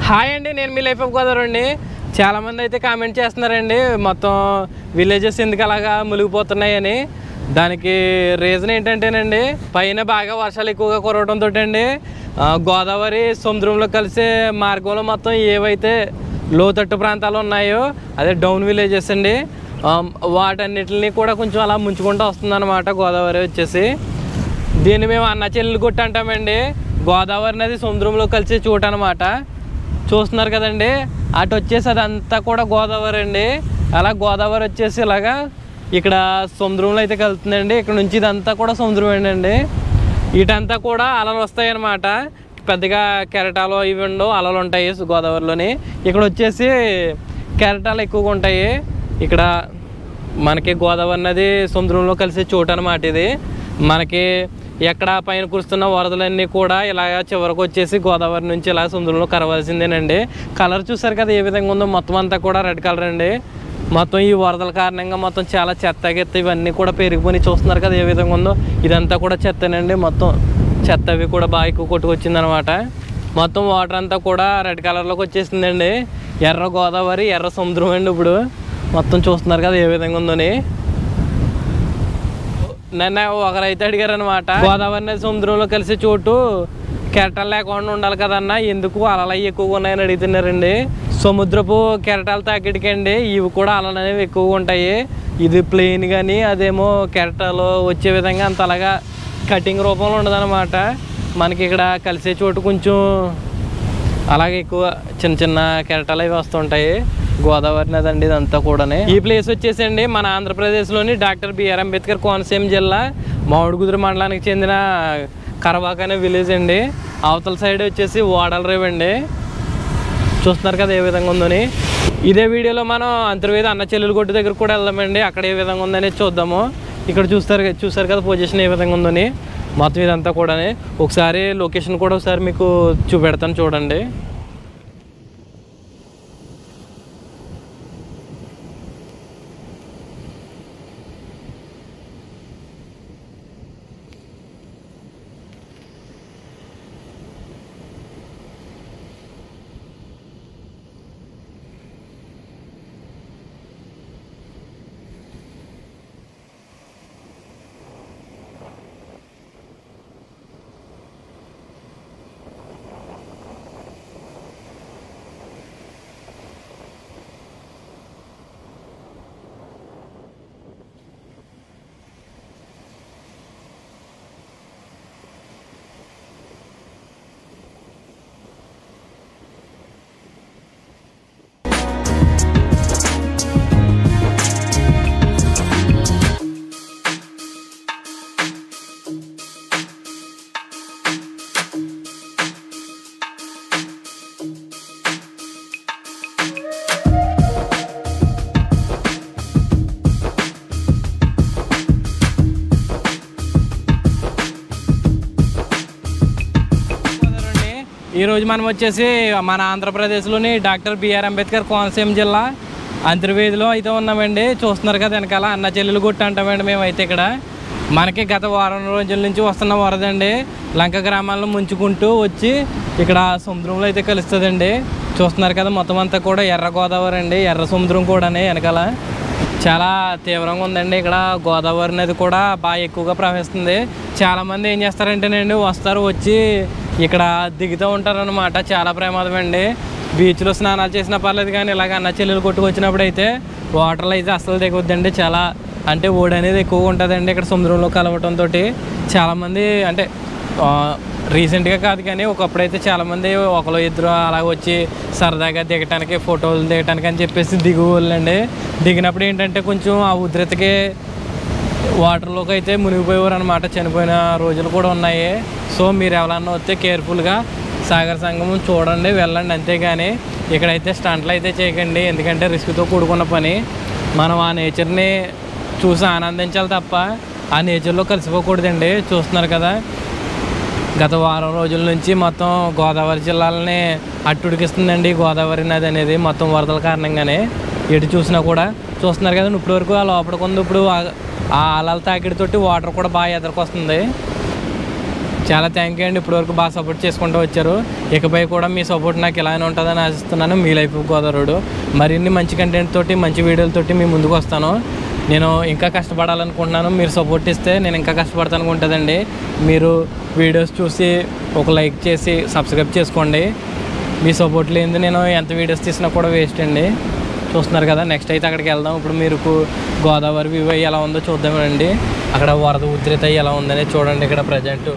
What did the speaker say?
Hi అండి, నేను మీ life of Godavari అండి. చాలామంది అయితే కామెంట్ చేస్తున్నారండి మొత్తం విలేజెస్ ఎందుకు అలాగా మునిగిపోతున్నాయని. దానికి రీజన్ ఏంటంటేనండి, పైన బాగా వర్షాలు ఎక్కువగా కురవడంతో అండి గోదావరి సముద్రంలో కలిసే మార్గంలో మొత్తం ఏవైతే లోతట్టు ప్రాంతాలు ఉన్నాయో అదే డౌన్ విలేజెస్ అండి, వాటన్నిటిని కూడా కొంచెం అలా ముంచుకుంటూ వస్తుందన్నమాట గోదావరి వచ్చేసి. దీన్ని మేము అన్న చెల్లెలు కొట్టు అంటామండి. గోదావరి నది సముద్రంలో కలిసే చోటు అనమాట. చూస్తున్నారు కదండి, అటు వచ్చేసి అదంతా కూడా గోదావరి అండి. అలా గోదావరి వచ్చేసి ఇలాగా ఇక్కడ సముద్రంలో అయితే కలుతుందండి. ఇక్కడ నుంచి ఇదంతా కూడా సముద్రం అండి. ఇటంతా కూడా అలలు వస్తాయి అన్నమాట. పెద్దగా కెరటాలు ఇవి ఉండవు, అలలు ఉంటాయి గోదావరిలోని. ఇక్కడ వచ్చేసి కెరటాలు ఎక్కువగా ఉంటాయి. ఇక్కడ మనకి గోదావరి నది సముద్రంలో కలిసే చోటు అనమాట ఇది. మనకి ఎక్కడ పైన కురుస్తున్న వరదలన్నీ కూడా ఇలాగ చివరికి వచ్చేసి గోదావరి నుంచి ఇలా సముద్రంలో కరవాల్సిందేనండి. కలర్ చూసారు కదా ఏ విధంగా ఉందో, మొత్తం అంతా కూడా రెడ్ కలర్ అండి. మొత్తం ఈ వరదల కారణంగా మొత్తం చాలా చెత్త గెత్త ఇవన్నీ కూడా పెరిగిపోయి చూస్తున్నారు కదా ఏ విధంగా ఉందో. ఇదంతా కూడా చెత్తనండి, మొత్తం చెత్త అవి కూడా బాగా ఎక్కువ కొట్టుకొచ్చింది అనమాట. మొత్తం వాటర్ అంతా కూడా రెడ్ కలర్లోకి వచ్చేసిందండి. ఎర్ర గోదావరి, ఎర్ర సముద్రం అండి. ఇప్పుడు మొత్తం చూస్తున్నారు కదా ఏ విధంగా ఉందని. నన్ను ఒకరైతే అడిగారు అనమాట, గోదావరి నది సముద్రంలో కలిసే చోటు కెరటాలు లేకుండా ఉండాలి కదన్నా, ఎందుకు అలలు ఎక్కువగా ఉన్నాయని అడుగుతున్నారండి. సముద్రపు కెరటాలు తాకిడికండి ఇవి కూడా అలలు అనేవి ఎక్కువగా ఉంటాయి. ఇది ప్లెయిన్ కానీ అదేమో కెరటాలు వచ్చే విధంగా అంత అలాగా కటింగ్ రూపంలో ఉండదన్నమాట. మనకి ఇక్కడ కలిసే చోటు కొంచెం అలాగే ఎక్కువ చిన్న చిన్న కెరటాలు అవి వస్తుంటాయి. గోదావరి నది అండి ఇదంతా కూడా. ఈ ప్లేస్ వచ్చేసండి మన ఆంధ్రప్రదేశ్లోని డాక్టర్ బిఆర్ అంబేద్కర్ కోనసీమ జిల్లా మామిడిగుదురు మండలానికి చెందిన కరవాక అనే విలేజ్ అండి. అవతల సైడ్ వచ్చేసి ఓడల రేవ్ అండి. చూస్తున్నారు కదా ఏ విధంగా ఉందని. ఇదే వీడియోలో మనం అంతర్వేది అన్న చెల్లెలు కొట్టు దగ్గర కూడా వెళ్దామండి. అక్కడ ఏ విధంగా ఉందని చూద్దాము. ఇక్కడ చూస్తారు కదా పొజిషన్ ఏ విధంగా ఉందని. మొత్తం ఇదంతా కూడా ఒకసారి లొకేషన్ కూడా ఒకసారి మీకు చూపెడతాను చూడండి. ఈరోజు మనం వచ్చేసి మన ఆంధ్రప్రదేశ్లోని డాక్టర్ బిఆర్ అంబేద్కర్ కోనసీమ జిల్లా అంతర్వేదిలో అయితే ఉన్నామండి. చూస్తున్నారు కదా వెనకాల అన్న చెల్లెలు కొట్టు అంటామండి మేమైతే. ఇక్కడ మనకి గత వారం రోజుల నుంచి వస్తున్న వరదండి లంక గ్రామాలను ముంచుకుంటూ వచ్చి ఇక్కడ సముద్రంలో అయితే కలుస్తుందండి. చూస్తున్నారు కదా మొత్తం అంతా కూడా ఎర్ర గోదావరి అండి, ఎర్ర సముద్రం కూడా వెనకాల చాలా తీవ్రంగా ఉందండి. ఇక్కడ గోదావరి నది కూడా బాగా ఎక్కువగా ప్రవహిస్తుంది. చాలామంది ఏం చేస్తారంటేనండి వస్తారు, వచ్చి ఇక్కడ దిగుతూ ఉంటారు అనమాట. చాలా ప్రమాదం అండి. బీచ్లో స్నానాలు చేసినా పర్లేదు, కానీ ఇలాగ అన్న చెల్లెలు కొట్టుకొచ్చినప్పుడు అయితే వాటర్లో అయితే అసలు దిగొద్దండి. చాలా అంటే ఓడి అనేది ఎక్కువగా ఉంటుందండి ఇక్కడ సముద్రంలో కలవటంతో. చాలామంది అంటే రీసెంట్గా కాదు కానీ ఒకప్పుడైతే చాలామంది ఒకరు ఇద్దరు అలా వచ్చి సరదాగా దిగటానికి ఫోటోలు దిగటానికి అని చెప్పేసి దిగువాళ్ళండి. దిగినప్పుడు ఏంటంటే కొంచెం ఆ ఉధృతికి వాటర్లోకి అయితే మునిగిపోయేవారు అనమాట. చనిపోయిన రోజులు కూడా ఉన్నాయి. సో మీరు ఎవరన్నా వస్తే కేర్ఫుల్గా సాగర సంగమం చూడండి, వెళ్ళండి. అంతేగాని ఇక్కడైతే స్టంట్లు అయితే చేయకండి, ఎందుకంటే రిస్క్తో కూడుకున్న పని. మనం ఆ నేచర్ని చూసి ఆనందించాలి తప్ప ఆ నేచర్లో కలిసిపోకూడదండి. చూస్తున్నారు కదా గత వారం రోజుల నుంచి మొత్తం గోదావరి జిల్లాలని అట్టుడికిస్తుందండి గోదావరి నది అనేది, మొత్తం వరదల కారణంగానే. ఎటు చూసినా కూడా చూస్తున్నారు కదా ఇప్పటి వరకు ఆ లోపలికి ఉంది. ఇప్పుడు ఆ అలల తాకిడితోటి వాటర్ కూడా బాగా ఎదరికొస్తుంది. చాలా థ్యాంక్ యూ అండి. ఇప్పటివరకు బాగా సపోర్ట్ చేసుకుంటూ వచ్చారు. ఇకపై కూడా మీ సపోర్ట్ నాకు ఇలానే ఉంటుందని ఆశిస్తున్నాను. మీ లైఫ్ గోదావరుడు మరిన్ని మంచి కంటెంట్ తోటి మంచి వీడియోలతోటి మీ ముందుకు వస్తాను. నేను ఇంకా కష్టపడాలనుకుంటున్నాను. మీరు సపోర్ట్ ఇస్తే నేను ఇంకా కష్టపడతాను ఉంటుందండి. మీరు వీడియోస్ చూసి ఒక లైక్ చేసి సబ్స్క్రైబ్ చేసుకోండి. మీ సపోర్ట్ లేనిది నేను ఎంత వీడియోస్ తీసినా కూడా వేస్ట్ అండి. చూస్తున్నారు కదా, నెక్స్ట్ అయితే అక్కడికి వెళ్దాం. ఇప్పుడు మీరు గోదావరి వ్యూ ఎలా ఉందో చూద్దామండి. అక్కడ వరద ఉధృతి ఎలా ఉందనేది చూడండి. ఇక్కడ ప్రజెంట్